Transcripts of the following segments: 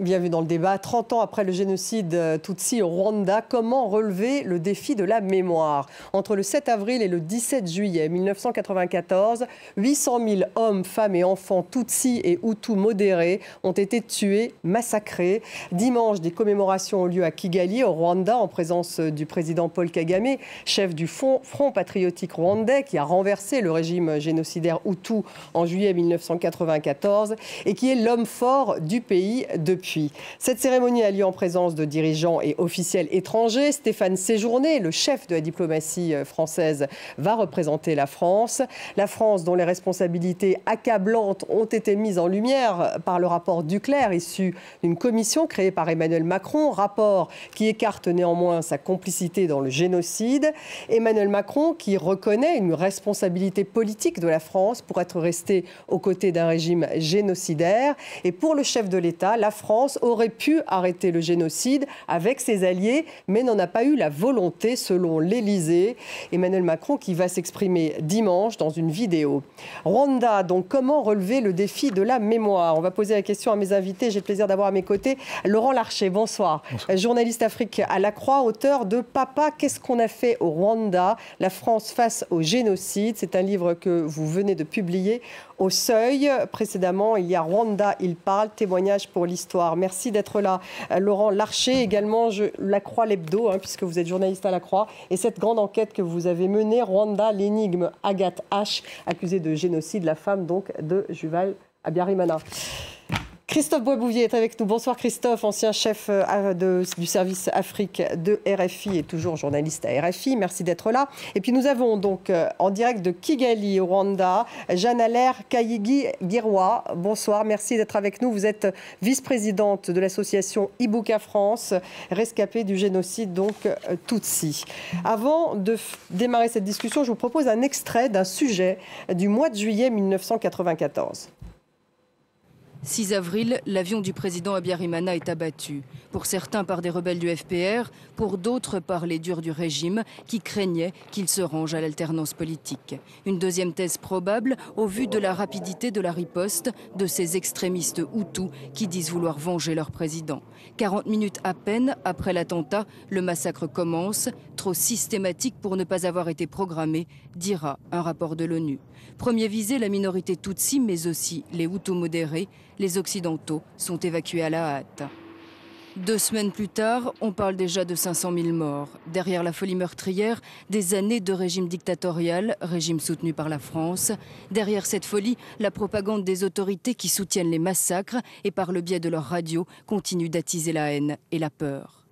Bienvenue dans le débat. 30 ans après le génocide Tutsi au Rwanda, comment relever le défi de la mémoire? Entre le 7 avril et le 17 juillet 1994, 800 000 hommes, femmes et enfants Tutsi et Hutus modérés ont été tués, massacrés. Dimanche, des commémorations ont lieu à Kigali, au Rwanda, en présence du président Paul Kagame, chef du Front patriotique rwandais, qui a renversé le régime génocidaire Hutu en juillet 1994 et qui est l'homme fort du pays depuis. Cette cérémonie a lieu en présence de dirigeants et officiels étrangers. Stéphane Séjourné, le chef de la diplomatie française, va représenter la France. La France dont les responsabilités accablantes ont été mises en lumière par le rapport Duclerc, issu d'une commission créée par Emmanuel Macron, rapport qui écarte néanmoins sa complicité dans le génocide. Emmanuel Macron qui reconnaît une responsabilité politique de la France pour être resté aux côtés d'un régime génocidaire. Et pour le chef de l'État, la France aurait pu arrêter le génocide avec ses alliés, mais n'en a pas eu la volonté, selon l'Élysée. Emmanuel Macron qui va s'exprimer dimanche dans une vidéo. Rwanda, donc comment relever le défi de la mémoire? On va poser la question à mes invités. J'ai le plaisir d'avoir à mes côtés Laurent Larcher, bonsoir. Bonsoir. Journaliste Afrique à La Croix, auteur de Papa, qu'est-ce qu'on a fait au Rwanda? La France face au génocide. C'est un livre que vous venez de publier au Seuil. Précédemment, il y a Rwanda, il parle, témoignage pour l'histoire. Merci d'être là. Laurent Larcher, également La Croix l'hebdo, puisque vous êtes journaliste à La Croix. Et cette grande enquête que vous avez menée, Rwanda, l'énigme Agathe H, accusée de génocide, la femme donc de Juval Habyarimana. Christophe Boisbouvier est avec nous. Bonsoir Christophe, ancien chef du service Afrique de RFI et toujours journaliste à RFI. Merci d'être là. Et puis nous avons donc en direct de Kigali au Rwanda, Jeanne-Allaire Kayigi-Girwa. Bonsoir, merci d'être avec nous. Vous êtes vice-présidente de l'association Ibuka France, rescapée du génocide donc Tutsi. Avant de démarrer cette discussion, je vous propose un extrait d'un sujet du mois de juillet 1994. 6 avril, l'avion du président Habyarimana est abattu. Pour certains par des rebelles du FPR, pour d'autres par les durs du régime qui craignaient qu'il se range à l'alternance politique. Une deuxième thèse probable au vu de la rapidité de la riposte de ces extrémistes Hutus qui disent vouloir venger leur président. 40 minutes à peine après l'attentat, le massacre commence, trop systématique pour ne pas avoir été programmé, dira un rapport de l'ONU. Premier visé, la minorité Tutsi, mais aussi les Hutus modérés. Les Occidentaux sont évacués à la hâte. 2 semaines plus tard, on parle déjà de 500 000 morts. Derrière la folie meurtrière, des années de régime dictatorial, régime soutenu par la France. Derrière cette folie, la propagande des autorités qui soutiennent les massacres et par le biais de leurs radios continuent d'attiser la haine et la peur.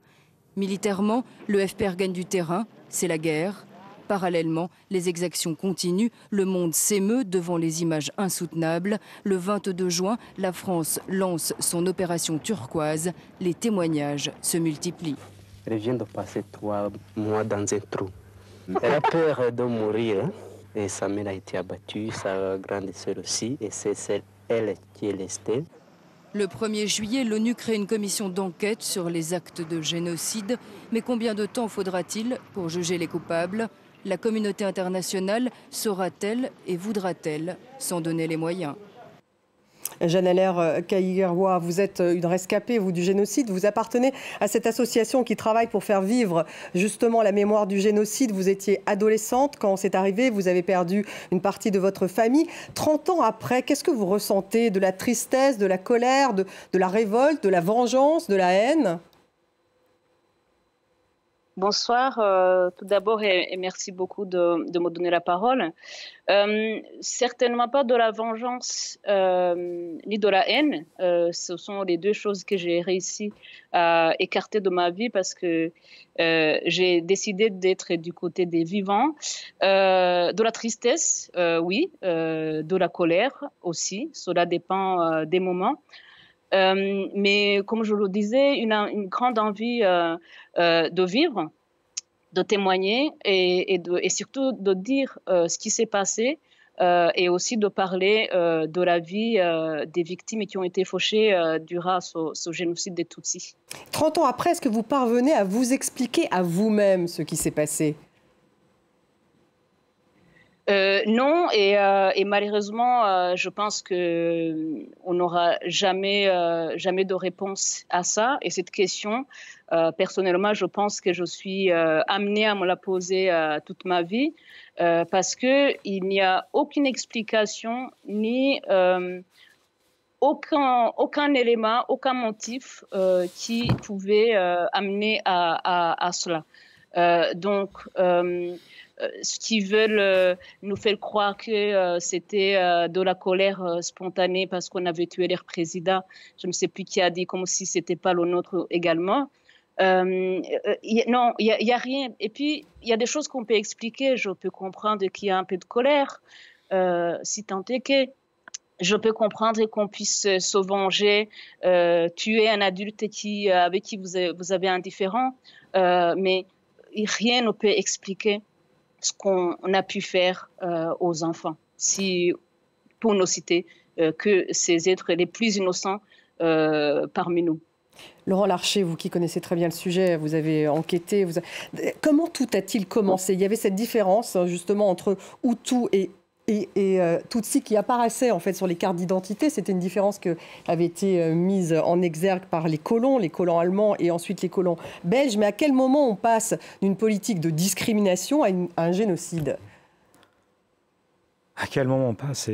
Militairement, le FPR gagne du terrain, c'est la guerre. Parallèlement, les exactions continuent, le monde s'émeut devant les images insoutenables. Le 22 juin, la France lance son opération turquoise. Les témoignages se multiplient. Elle vient de passer 3 mois dans un trou. Elle a peur de mourir. Et sa mère a été abattue, sa grande sœur aussi. Et c'est elle qui est restée. Le 1er juillet, l'ONU crée une commission d'enquête sur les actes de génocide. Mais combien de temps faudra-t-il pour juger les coupables ? La communauté internationale saura-t-elle et voudra-t-elle s'en donner les moyens? Jeanne-Allaire Kayigi-Girwa, vous êtes une rescapée, vous, du génocide. Vous appartenez à cette association qui travaille pour faire vivre justement la mémoire du génocide. Vous étiez adolescente quand c'est arrivé. Vous avez perdu une partie de votre famille. 30 ans après, qu'est-ce que vous ressentez? De la tristesse, de la colère, de la révolte, de la vengeance, de la haine? Bonsoir, tout d'abord et merci beaucoup de me donner la parole. Certainement pas de la vengeance ni de la haine. Ce sont les deux choses que j'ai réussi à écarter de ma vie parce que j'ai décidé d'être du côté des vivants. De la tristesse, oui, de la colère aussi. Cela dépend des moments. Mais comme je le disais, une grande envie de vivre, de témoigner et surtout de dire ce qui s'est passé et aussi de parler de la vie des victimes qui ont été fauchées durant ce génocide des Tutsis. 30 ans après, est-ce que vous parvenez à vous expliquer à vous-même ce qui s'est passé? Non, et malheureusement, je pense qu'on n'aura jamais de réponse à ça. Et cette question, personnellement, je pense que je suis amenée à me la poser toute ma vie parce qu'il n'y a aucune explication ni aucun élément, aucun motif qui pouvait amener à cela. Ce qu'ils veulent nous faire croire que c'était de la colère spontanée parce qu'on avait tué leur président. Je ne sais plus qui a dit, comme si ce n'était pas le nôtre également. Non, il y a rien. Et puis, il y a des choses qu'on peut expliquer. Je peux comprendre qu'il y a un peu de colère, si tant est que. Je peux comprendre qu'on puisse se venger, tuer un adulte avec qui vous avez un différend, mais rien ne peut expliquer ce qu'on a pu faire aux enfants, si, pour ne citer que ces êtres les plus innocents parmi nous. Laurent Larcher, vous qui connaissez très bien le sujet, vous avez enquêté. Comment tout a-t-il commencé? Il y avait cette différence justement entre Hutu et Tutsi qui apparaissait en fait sur les cartes d'identité. C'était une différence qui avait été mise en exergue par les colons allemands et ensuite les colons belges. Mais à quel moment on passe d'une politique de discrimination à un génocide? À quel moment on passe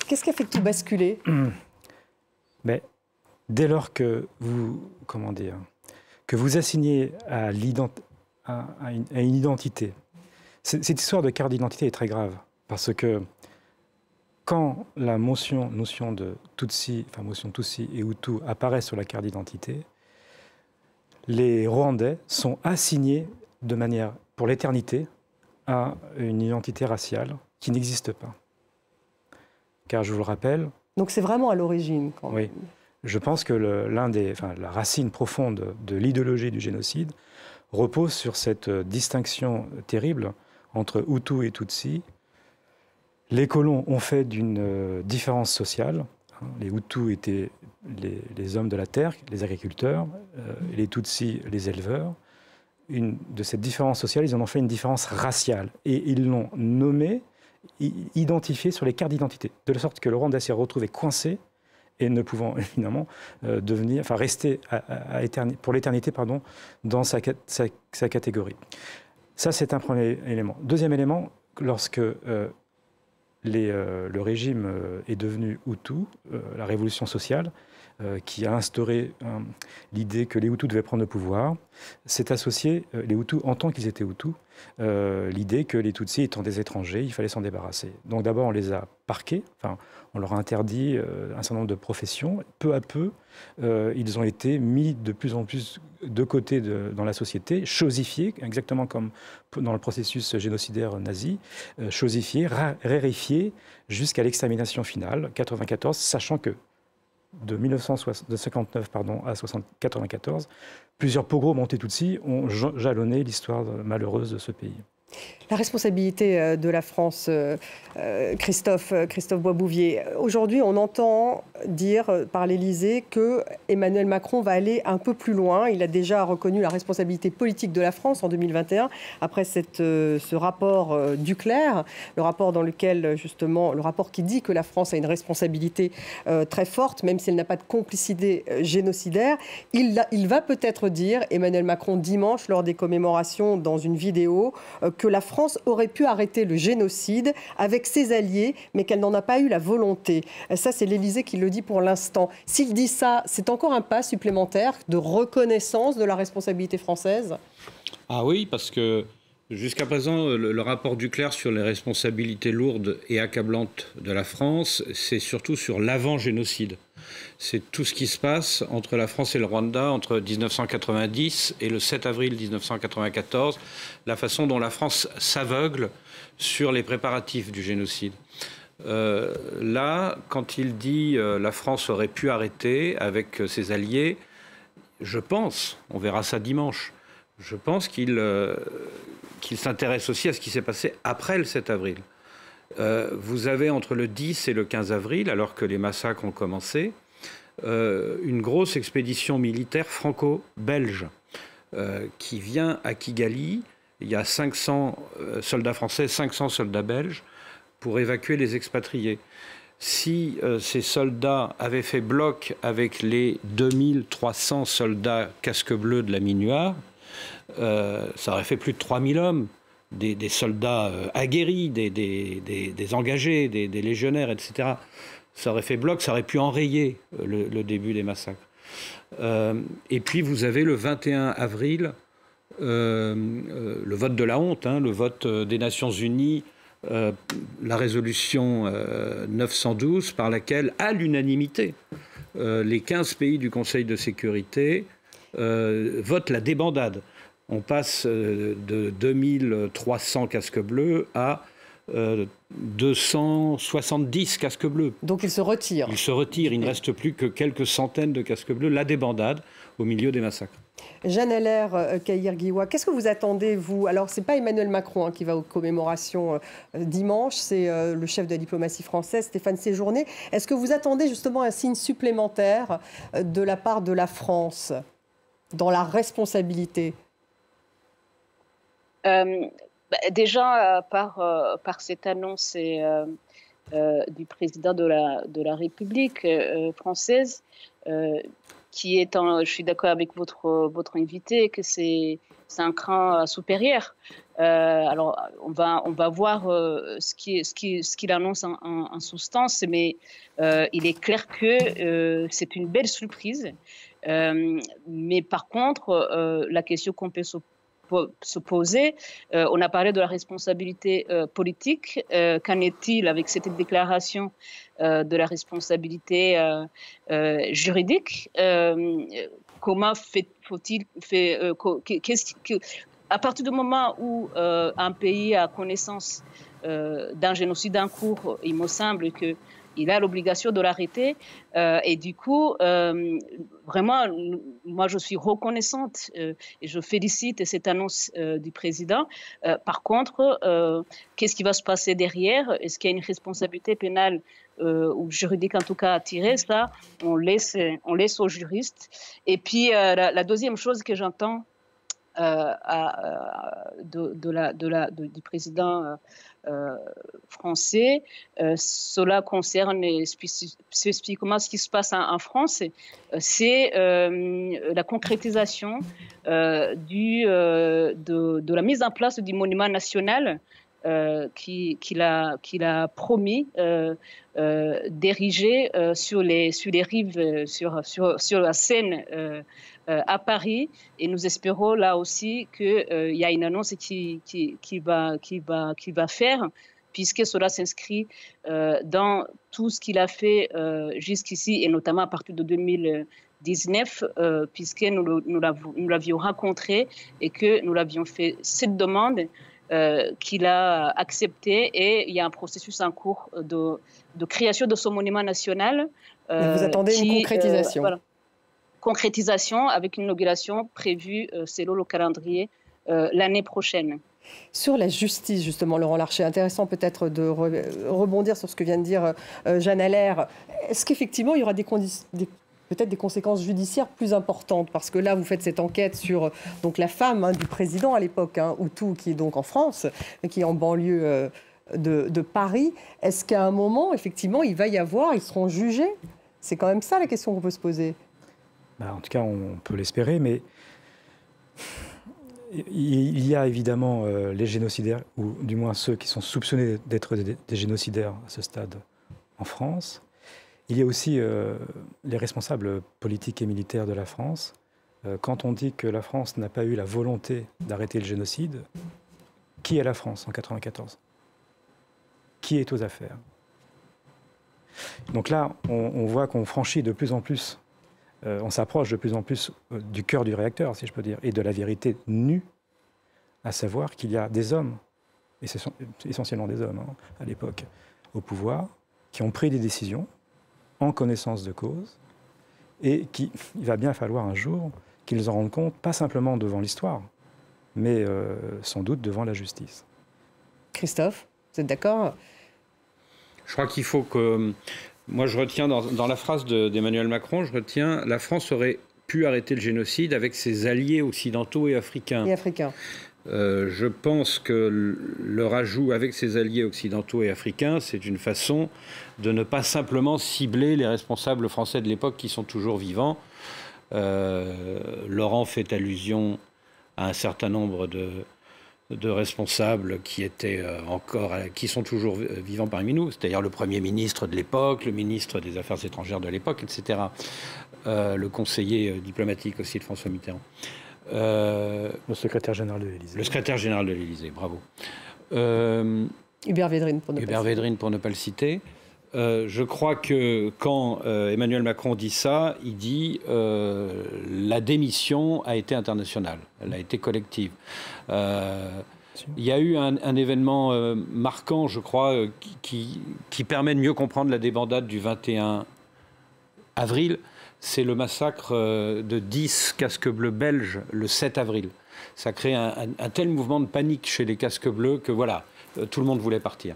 Qu'est-ce qui a fait tout basculer? Mais dès lors que vous, que vous assignez à une identité, cette histoire de carte d'identité est très grave. Parce que quand la notion de Tutsi, motion Tutsi et Hutu apparaît sur la carte d'identité, les Rwandais sont assignés de manière, pour l'éternité, à une identité raciale qui n'existe pas. Car je vous le rappelle... Donc c'est vraiment à l'origine quand même. Oui. Je pense que la racine profonde de l'idéologie du génocide repose sur cette distinction terrible entre Hutu et Tutsi. Les colons ont fait d'une différence sociale. Les Hutus étaient les hommes de la terre, les agriculteurs, et les Tutsis, les éleveurs. De cette différence sociale, ils en ont fait une différence raciale. Et ils l'ont nommée, identifiée sur les cartes d'identité. De la sorte que le Rwanda s'est retrouvé coincé et ne pouvant évidemment rester pour l'éternité dans sa catégorie. Ça, c'est un premier élément. Deuxième élément, lorsque... le régime est devenu Hutu, la révolution sociale, qui a instauré l'idée que les Hutus devaient prendre le pouvoir, s'est associé, les Hutus, en tant qu'ils étaient Hutus, l'idée que les Tutsis étant des étrangers, il fallait s'en débarrasser. Donc d'abord, on les a parqués, on leur a interdit un certain nombre de professions. Peu à peu, ils ont été mis de plus en plus de côté dans la société, chosifiés, exactement comme dans le processus génocidaire nazi, chosifiés, raréfiés, jusqu'à l'extermination finale, 1994, sachant que de 1959 à 1994, plusieurs pogroms anti-Tutsis ont jalonné l'histoire malheureuse de ce pays. La responsabilité de la France, Christophe Boisbouvier. Aujourd'hui, on entend dire par l'Élysée que Emmanuel Macron va aller un peu plus loin. Il a déjà reconnu la responsabilité politique de la France en 2021, après ce rapport Duclerc, le rapport dans lequel, justement, le rapport qui dit que la France a une responsabilité très forte, même si elle n'a pas de complicité génocidaire. Il va peut-être dire, Emmanuel Macron, dimanche, lors des commémorations, dans une vidéo, que la France aurait pu arrêter le génocide avec ses alliés, mais qu'elle n'en a pas eu la volonté. Ça, c'est l'Élysée qui le dit pour l'instant. S'il dit ça, c'est encore un pas supplémentaire de reconnaissance de la responsabilité française? Ah oui, parce que jusqu'à présent, le rapport Duclerc sur les responsabilités lourdes et accablantes de la France, c'est surtout sur l'avant-génocide. C'est tout ce qui se passe entre la France et le Rwanda entre 1990 et le 7 avril 1994, la façon dont la France s'aveugle sur les préparatifs du génocide. Là, quand il dit la France aurait pu arrêter avec ses alliés, je pense, on verra ça dimanche, je pense qu'il s'intéresse aussi à ce qui s'est passé après le 7 avril. Vous avez entre le 10 et le 15 avril, alors que les massacres ont commencé, une grosse expédition militaire franco-belge qui vient à Kigali il y a 500 soldats français, 500 soldats belges pour évacuer les expatriés. Si ces soldats avaient fait bloc avec les 2300 soldats casque bleu de la Minuar, ça aurait fait plus de 3000 hommes, des soldats aguerris, des engagés, des légionnaires, etc. Ça aurait fait bloc, ça aurait pu enrayer le début des massacres. Et puis vous avez le 21 avril, le vote de la honte, le vote des Nations Unies, la résolution 912 par laquelle, à l'unanimité, les 15 pays du Conseil de sécurité votent la débandade. On passe de 2300 casques bleus à 270 casques bleus. Donc il se retire. Il se retire, il ne reste plus que quelques centaines de casques bleus, la débandade au milieu des massacres. Jeanne Heller, Kahir-Guiwa, qu'est-ce que vous attendez, vous? Alors, ce n'est pas Emmanuel Macron qui va aux commémorations dimanche, c'est le chef de la diplomatie française, Stéphane Séjourné. Est-ce que vous attendez justement un signe supplémentaire de la part de la France dans la responsabilité? Déjà, par cette annonce du président de la République française, qui est, je suis d'accord avec votre invité, que c'est un cran supérieur. Alors, on va voir ce qu'il annonce en substance, mais il est clair que c'est une belle surprise. Mais par contre, la question qu'on peut se poser, on a parlé de la responsabilité politique. Qu'en est-il avec cette déclaration de la responsabilité juridique? Comment faut-il faire? À partir du moment où un pays a connaissance d'un génocide en cours, il me semble qu'il a l'obligation de l'arrêter. Et du coup, vraiment, moi, je suis reconnaissante et je félicite cette annonce du président. Par contre, qu'est-ce qui va se passer derrière? Est-ce qu'il y a une responsabilité pénale ou juridique en tout cas à tirer? Ça, on laisse aux juristes. Et puis, la deuxième chose que j'entends du président français, cela concerne spécifiquement ce qui se passe en France, c'est la concrétisation de la mise en place du monument national qu'il a promis d'ériger sur les rives, sur la Seine à Paris, et nous espérons là aussi qu'il y a une annonce qui va faire, puisque cela s'inscrit dans tout ce qu'il a fait jusqu'ici, et notamment à partir de 2019, puisque nous l'avions rencontré et que nous l'avions fait cette demande qu'il a acceptée, et il y a un processus en cours de création de ce monument national. Vous attendez une concrétisation. Voilà. Concrétisation avec une inauguration prévue selon le calendrier l'année prochaine. Sur la justice, justement, Laurent Larcher, intéressant peut-être de rebondir sur ce que vient de dire Jeanne Heller. Est-ce qu'effectivement, il y aura peut-être des conséquences judiciaires plus importantes? Parce que là, vous faites cette enquête sur donc, la femme du président à l'époque, Hutu, qui est donc en France, qui est en banlieue de Paris. Est-ce qu'à un moment, effectivement, ils seront jugés? C'est quand même ça la question qu'on peut se poser. En tout cas, on peut l'espérer, mais il y a évidemment les génocidaires, ou du moins ceux qui sont soupçonnés d'être des génocidaires à ce stade en France. Il y a aussi les responsables politiques et militaires de la France. Quand on dit que la France n'a pas eu la volonté d'arrêter le génocide, qui est la France en 1994 ? Qui est aux affaires? Donc là, on voit qu'on franchit de plus en plus, on s'approche de plus en plus du cœur du réacteur, si je peux dire, et de la vérité nue, à savoir qu'il y a des hommes, et ce sont essentiellement des hommes à l'époque, au pouvoir, qui ont pris des décisions en connaissance de cause, et il va bien falloir un jour qu'ils en rendent compte, pas simplement devant l'histoire, mais sans doute devant la justice. Christophe, vous êtes d'accord? Je crois qu'il faut que... Moi, je retiens dans la phrase d'Emmanuel Macron, je retiens la France aurait pu arrêter le génocide avec ses alliés occidentaux et africains. Je pense que le rajout avec ses alliés occidentaux et africains, c'est une façon de ne pas simplement cibler les responsables français de l'époque qui sont toujours vivants. Laurent fait allusion à un certain nombre de responsables qui étaient qui sont toujours vivants parmi nous, c'est-à-dire le Premier ministre de l'époque, le ministre des Affaires étrangères de l'époque, etc. Le conseiller diplomatique aussi de François Mitterrand. Le secrétaire général de l'Élysée. Le secrétaire général de l'Élysée, bravo. Hubert Védrine, pour ne pas le citer. Je crois que quand Emmanuel Macron dit ça, il dit la démission a été internationale, elle a été collective. Il y a eu un événement marquant, je crois, qui permet de mieux comprendre la débandade du 21 avril. C'est le massacre de 10 casques bleus belges le 7 avril. Ça crée un tel mouvement de panique chez les casques bleus que voilà, tout le monde voulait partir.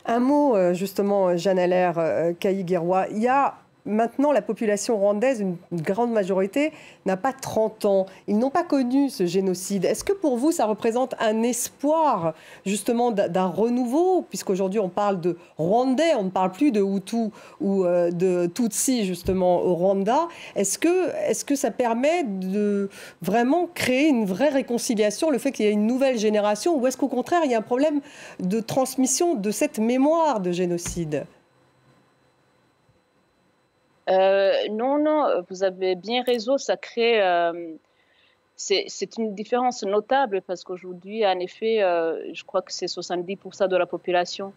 Un mot, justement, Jeanne Allaire, Kayi-Guerrois. Il y a maintenant la population rwandaise, une grande majorité, n'a pas 30 ans. Ils n'ont pas connu ce génocide. Est-ce que pour vous, ça représente un espoir, justement, d'un renouveau? Puisqu'aujourd'hui, on parle de Rwandais, on ne parle plus de Hutus ou de Tutsis, justement, au Rwanda. Est-ce que ça permet de vraiment créer une vraie réconciliation, le fait qu'il y ait une nouvelle génération, ou est-ce qu'au contraire, il y a un problème de transmission de cette mémoire de génocide? Non, vous avez bien raison, ça crée... c'est une différence notable parce qu'aujourd'hui, en effet, je crois que c'est 70% de la population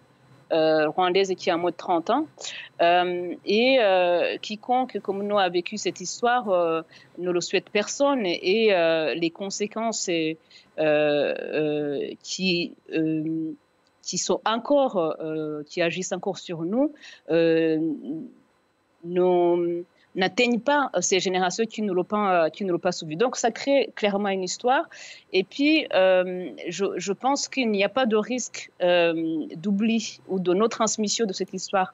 rwandaise qui a moins de 30 ans. Quiconque, comme nous, a vécu cette histoire, ne le souhaite personne. Et les conséquences qui sont encore, qui agissent encore sur nous, n'atteignent pas ces générations qui ne l'ont pas subi. Donc, ça crée clairement une histoire. Et puis, je pense qu'il n'y a pas de risque d'oubli ou de non-transmission de cette histoire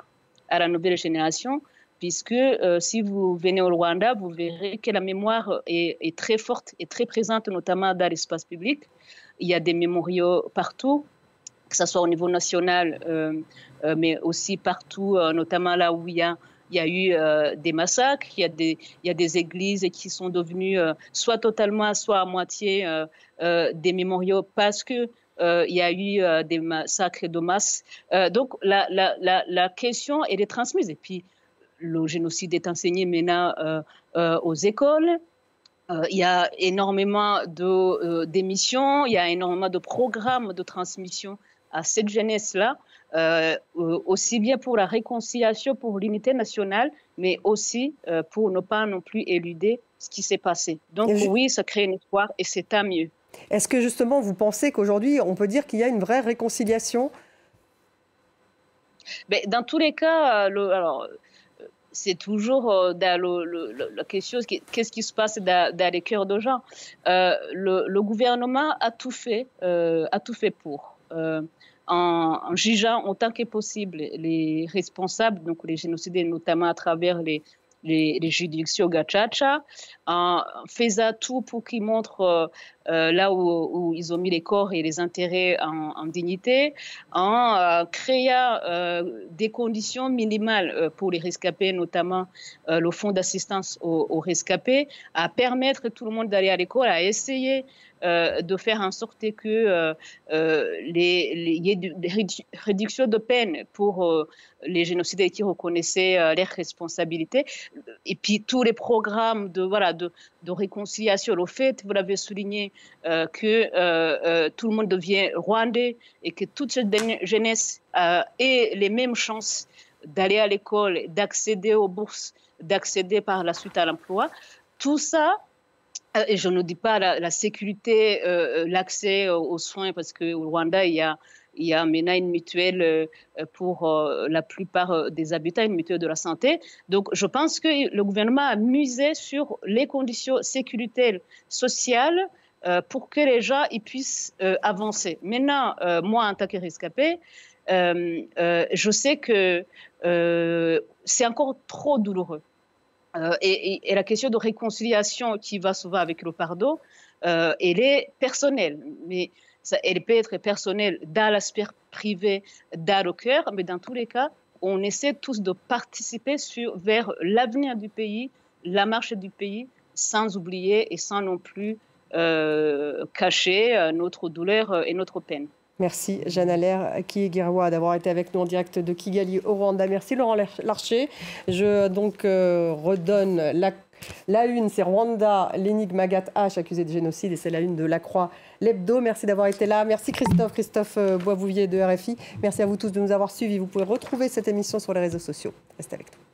à la nouvelle génération, puisque si vous venez au Rwanda, vous verrez que la mémoire est très forte et très présente, notamment dans l'espace public. Il y a des mémoriaux partout, que ce soit au niveau national, mais aussi partout, notamment là où il y a eu des massacres, il y a des églises qui sont devenues soit totalement, soit à moitié des mémoriaux parce que il y a eu des massacres de masse. Donc la question elle est transmise. Et puis le génocide est enseigné maintenant aux écoles. Il y a énormément d'émissions, il y a énormément de programmes de transmission à cette jeunesse-là. Aussi bien pour la réconciliation, pour l'unité nationale, mais aussi pour ne pas non plus éluder ce qui s'est passé. Donc oui, ça crée une espoir et c'est tant mieux. Est-ce que justement vous pensez qu'aujourd'hui, on peut dire qu'il y a une vraie réconciliation? Mais dans tous les cas, c'est toujours la question, qu'est-ce qui se passe dans les cœurs de gens? Le gouvernement a tout fait pour... en jugeant autant que possible les responsables, donc les génocidaires, notamment à travers les juridictions Gacaca, en faisant tout pour qu'ils montrent là où ils ont mis les corps et les enterrer en dignité, en créant des conditions minimales pour les rescapés, notamment le fonds d'assistance aux rescapés, à permettre tout le monde d'aller à l'école, à essayer de faire en sorte que y ait des réductions de peine pour les génocidaires qui reconnaissaient leurs responsabilités. Et puis tous les programmes de réconciliation, le fait, vous l'avez souligné, que tout le monde devient rwandais et que toute cette jeunesse ait les mêmes chances d'aller à l'école, d'accéder aux bourses, d'accéder par la suite à l'emploi. Tout ça, et je ne dis pas la sécurité, l'accès aux soins, parce qu'au Rwanda, il y a maintenant une mutuelle pour la plupart des habitants, une mutuelle de la santé. Donc, je pense que le gouvernement a misé sur les conditions sécuritaires, sociales, pour que les gens ils puissent avancer. Maintenant, moi, en tant que rescapé, je sais que c'est encore trop douloureux. Et la question de réconciliation qui va souvent avec le pardon, elle est personnelle. Mais elle peut être personnelle dans l'aspect privé, dans le cœur, mais dans tous les cas, on essaie tous de participer vers l'avenir du pays, la marche du pays, sans oublier et sans non plus cacher notre douleur et notre peine. Merci Jeanne Allaire Kigirwa d'avoir été avec nous en direct de Kigali au Rwanda. Merci Laurent Larcher. Je redonne la une, c'est Rwanda, l'énigme Agathe H accusée de génocide, et c'est la une de La Croix, l'hebdo. Merci d'avoir été là. Merci Christophe Boisbouvier de RFI. Merci à vous tous de nous avoir suivis. Vous pouvez retrouver cette émission sur les réseaux sociaux. Restez avec nous.